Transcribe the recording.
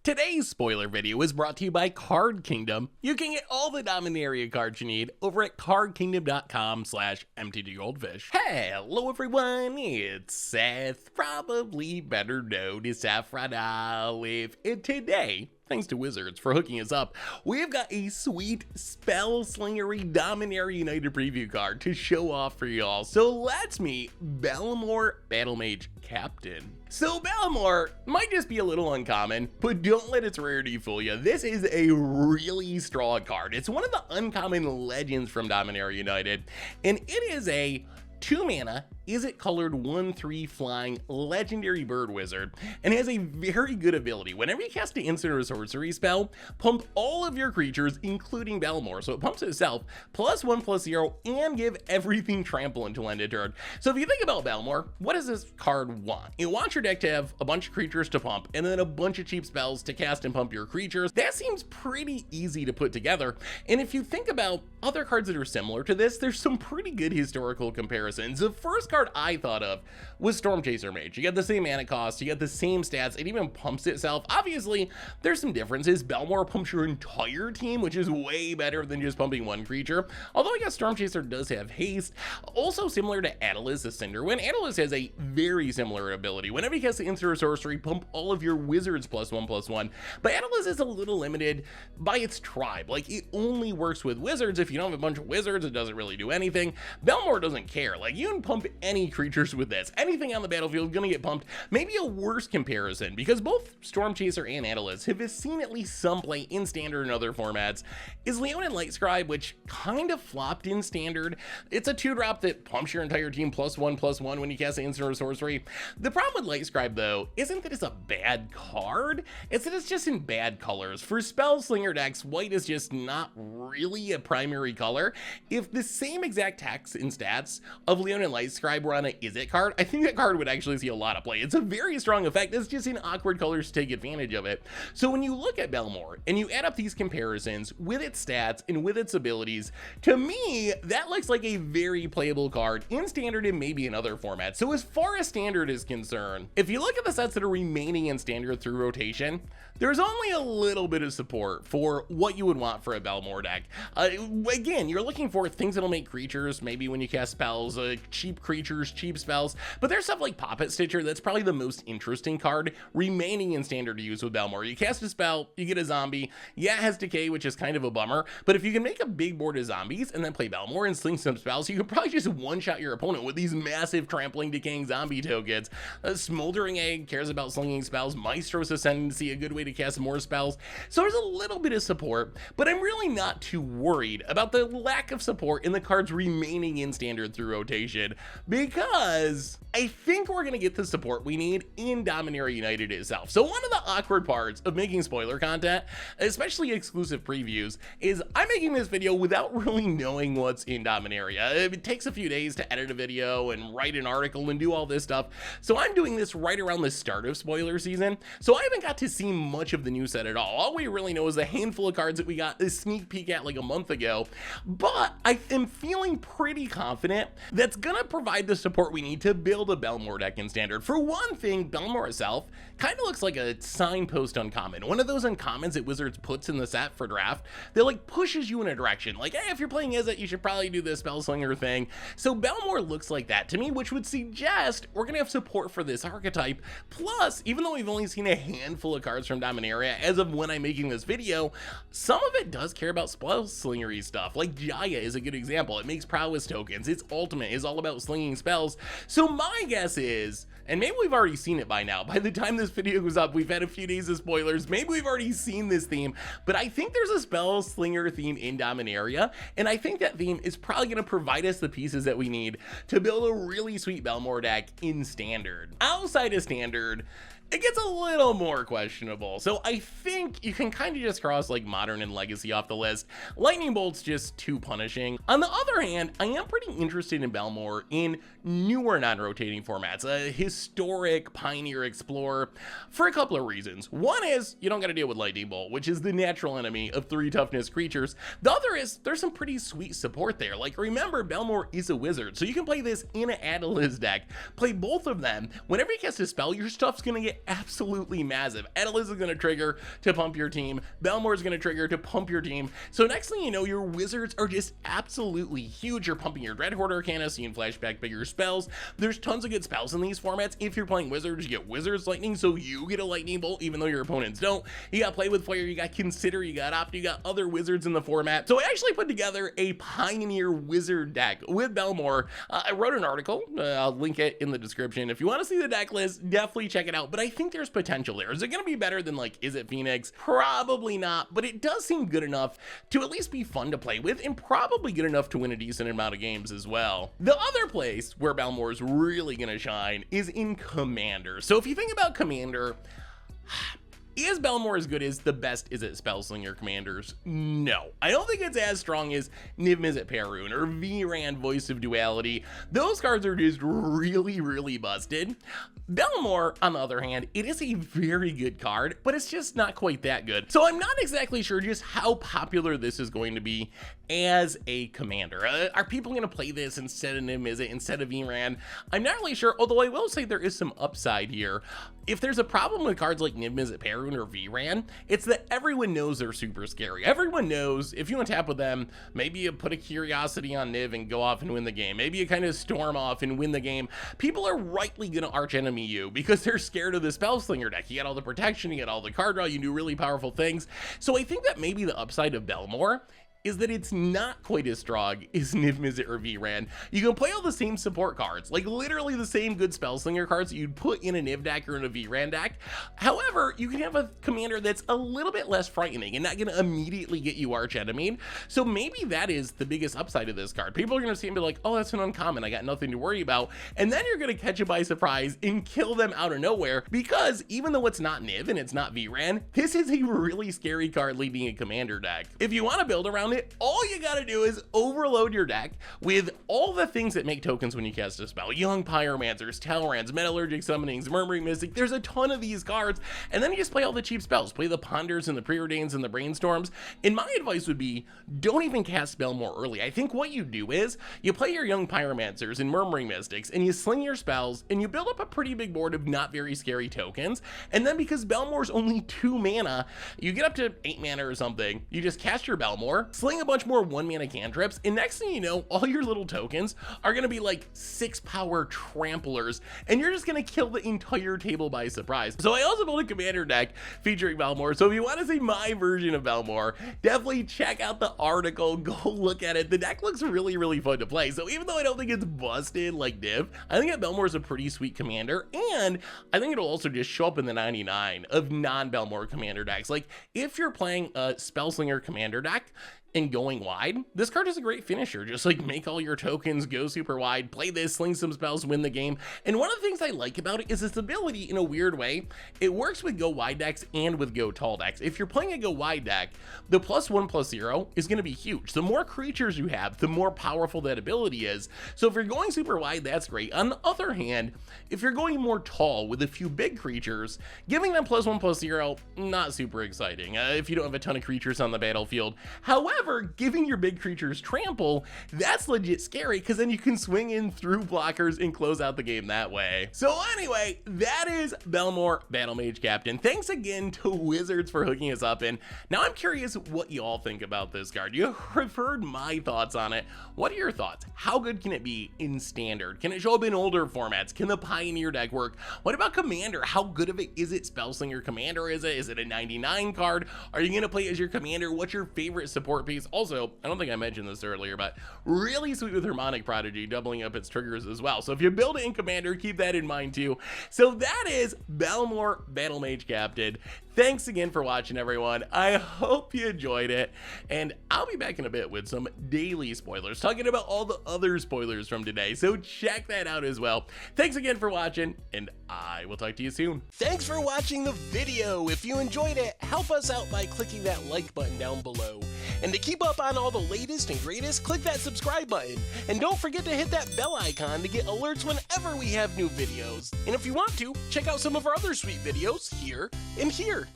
Today's spoiler video is brought to you by Card Kingdom. You can get all the Dominaria cards you need over at cardkingdom.com/MTGGoldfish. Hello everyone, it's Seth, probably better known as Saffron Olive, and today, thanks to Wizards for hooking us up, we've got a sweet Spellslingery Dominaria United preview card to show off for y'all. So let's meet Belmore Battlemage Captain. So Balmor might just be a little uncommon, but don't let its rarity fool you. This is a really strong card. It's one of the uncommon legends from Dominaria United, and it is a 2-mana, Is-It colored 1/3 flying legendary bird wizard, and has a very good ability. Whenever you cast an instant or sorcery spell, pump all of your creatures, including Belmore, so it pumps itself, +1/+0, and give everything trample until end of turn. So if you think about Belmore, what does this card want? It wants your deck to have a bunch of creatures to pump, and then a bunch of cheap spells to cast and pump your creatures. That seems pretty easy to put together, and if you think about other cards that are similar to this, there's some pretty good historical comparisons. The first card I thought of was Stormchaser Mage. You got the same mana cost, you got the same stats, it even pumps itself. Obviously, there's some differences. Belmore pumps your entire team, which is way better than just pumping one creature. Although I guess Stormchaser does have haste. Also similar to Atlas the Cinderwind, Atlas has a very similar ability. Whenever you cast the instant or sorcery, pump all of your wizards +1/+1. But Atlas is a little limited by its tribe. Like, it only works with wizards. If you don't have a bunch of wizards, it doesn't really do anything. Belmore doesn't care. Like, you can pump any creatures with this. Anything on the battlefield is gonna get pumped. Maybe a worse comparison, because both Stormchaser and Atlas have seen at least some play in Standard and other formats, is Leonin Lightscribe, which kind of flopped in Standard. It's a 2-drop that pumps your entire team +1/+1 when you cast an instant or sorcery. The problem with Lightscribe, though, isn't that it's a bad card, it's that it's just in bad colors. For Spellslinger decks, white is just not really a primary color. If the same exact text and stats of Leonin Lightscribe were on a Is-It card, I think that card would actually see a lot of play. It's a very strong effect, it's just in awkward colors to take advantage of it. So when you look at Belmore and you add up these comparisons with its stats and with its abilities, to me, that looks like a very playable card in Standard and maybe in other formats. So as far as Standard is concerned, if you look at the sets that are remaining in Standard through rotation, there's only a little bit of support for what you would want for a Belmore deck. Again, you're looking for things that'll make creatures, maybe when you cast spells, cheap creatures, cheap spells, but there's stuff like Poppet Stitcher that's probably the most interesting card remaining in Standard to use with Belmore. You cast a spell, you get a zombie, yeah, it has decay, which is kind of a bummer, but if you can make a big board of zombies and then play Belmore and sling some spells, you could probably just one-shot your opponent with these massive trampling, decaying zombie tokens. Smoldering Egg cares about slinging spells, Maestro's Ascendancy, a good way to cast more spells. So there's a little bit of support, but I'm really not too worried about the lack of support in the cards remaining in Standard through rotation, because I think we're gonna get the support we need in Dominaria United itself. So one of the awkward parts of making spoiler content, especially exclusive previews, is I'm making this video without really knowing what's in Dominaria. It takes a few days to edit a video and write an article and do all this stuff. So I'm doing this right around the start of spoiler season. So I haven't got to see much of the new set at all. All we really know is a handful of cards that we got a sneak peek at like a month ago. But I am feeling pretty confident that's gonna provide the support we need to build a Belmore deck in Standard. For one thing, Belmore itself kind of looks like a signpost uncommon. One of those uncommons that Wizards puts in the set for draft that like pushes you in a direction. Like, hey, if you're playing Is-It, you should probably do this Spellslinger thing. So Belmore looks like that to me, which would suggest we're gonna have support for this archetype. Plus, even though we've only seen a handful of cards from Dominaria as of when I'm making this video, some of it does care about Spellslingery stuff. Like Jaya is a good example. It makes prowess tokens. Its ultimate is all about slinging spells. So my guess is, and maybe we've already seen it by now, by the time this video goes up, we've had a few days of spoilers, maybe we've already seen this theme, but I think there's a Spellslinger theme in Dominaria, and I think that theme is probably going to provide us the pieces that we need to build a really sweet Belmore deck in Standard. Outside of Standard, it gets a little more questionable. So I think you can kind of just cross like Modern and Legacy off the list. Lightning Bolt's just too punishing. On the other hand, I am pretty interested in Belmore in newer non-rotating formats, a historic Pioneer Explorer, for a couple of reasons. One is you don't got to deal with Lightning Bolt, which is the natural enemy of 3 toughness creatures. The other is there's some pretty sweet support there. Like, remember, Belmore is a wizard, so you can play this in an Atlas deck, play both of them. Whenever you cast a spell, your stuff's gonna get get absolutely massive. Atlas is going to trigger to pump your team. Belmore is going to trigger to pump your team. So next thing you know, your wizards are just absolutely huge. You're pumping your Dread Horde Arcana so you can flashback bigger spells. There's tons of good spells in these formats. If you're playing wizards, you get Wizards Lightning, so you get a lightning bolt even though your opponents don't. You got Play with Fire, you got Consider, you got Opt, you got other wizards in the format. So I actually put together a Pioneer Wizard deck with Belmore. I wrote an article. I'll link it in the description. If you want to see the deck list, definitely check it out. But I think there's potential there. Is it going to be better than like Is It Phoenix? Probably not, but it does seem good enough to at least be fun to play with and probably good enough to win a decent amount of games as well. The other place where Belmore is really going to shine is in Commander. So if you think about Commander, is Belmore as good as the best Is It Spellslinger commanders? No. I don't think it's as strong as Niv Mizzet Perun or Vran Voice of Duality. Those cards are just really busted. Belmore, on the other hand, it is a very good card, but it's just not quite that good. So I'm not exactly sure just how popular this is going to be as a commander. Are people going to play this instead of Niv Mizzet, instead of Vran? I'm not really sure, although I will say there is some upside here. If there's a problem with cards like Niv Mizzet Perun or Vran, it's that everyone knows they're super scary. Everyone knows if you untap with them, maybe you put a Curiosity on Niv and go off and win the game. Maybe you kind of storm off and win the game. People are rightly going to arch enemy you because they're scared of the Spellslinger deck. You get all the protection, you get all the card draw, you do really powerful things. So I think that maybe the upside of Belmore is that it's not quite as strong as Niv Mizzet or Vran. You can play all the same support cards, like literally the same good Spellslinger cards that you'd put in a Niv deck or in a Vran deck. However, you can have a commander that's a little bit less frightening and not going to immediately get you arch enemy. So maybe that is the biggest upside of this card. People are going to see it and be like, oh, that's an uncommon, I got nothing to worry about. And then you're going to catch it by surprise and kill them out of nowhere, because even though it's not Niv and it's not Vran, this is a really scary card leading a commander deck. If you want to build around it, all you gotta do is overload your deck with all the things that make tokens when you cast a spell. Young Pyromancers, Talrans, Metallurgic Summonings, Murmuring Mystic. There's a ton of these cards, and then you just play all the cheap spells. Play the Ponders and the Preordains and the Brainstorms. And my advice would be, don't even cast Belmore early. I think what you do is, you play your Young Pyromancers and Murmuring Mystics, and you sling your spells, and you build up a pretty big board of not very scary tokens. And then because Belmore's only 2 mana, you get up to 8 mana or something, you just cast your Belmore, sling a bunch more 1 mana cantrips, and next thing you know, all your little tokens are gonna be like 6 power tramplers, and you're just gonna kill the entire table by surprise. So I also built a commander deck featuring Belmore, so if you want to see my version of Belmore, definitely check out the article, go look at it. The deck looks really fun to play, so even though I don't think it's busted like Niv, I think that Belmore is a pretty sweet commander, and I think it'll also just show up in the 99 of non-Belmore commander decks. Like, if you're playing a Spellslinger commander deck and going wide, this card is a great finisher. Just like make all your tokens, go super wide, play this, sling some spells, win the game. And one of the things I like about it is its ability, in a weird way, it works with go wide decks and with go tall decks. If you're playing a go wide deck, the +1/+0 is going to be huge. The more creatures you have, the more powerful that ability is. So if you're going super wide, that's great. On the other hand, if you're going more tall with a few big creatures, giving them +1/+0, not super exciting if you don't have a ton of creatures on the battlefield. However, giving your big creatures trample, that's legit scary, because then you can swing in through blockers and close out the game that way. So anyway, that is Belmore Battlemage Captain. Thanks again to Wizards for hooking us up, and now I'm curious what you all think about this card. You have heard my thoughts on it. What are your thoughts? How good can it be in Standard? Can it show up in older formats? Can the Pioneer deck work? What about Commander? How good of it is it? Spellslinger Commander, is it? Is it a 99 card? Are you going to play as your Commander? What's your favorite support piece? Also, I don't think I mentioned this earlier, but really sweet with Harmonic Prodigy, doubling up its triggers as well. So if you build it in Commander, keep that in mind too. So that is Belmore Battlemage Captain. Thanks again for watching, everyone. I hope you enjoyed it, and I'll be back in a bit with some daily spoilers, talking about all the other spoilers from today, so check that out as well. Thanks again for watching, and I will talk to you soon. Thanks for watching the video. If you enjoyed it, help us out by clicking that like button down below. And to keep up on all the latest and greatest, click that subscribe button. And don't forget to hit that bell icon to get alerts whenever we have new videos. And if you want to, check out some of our other sweet videos here and here.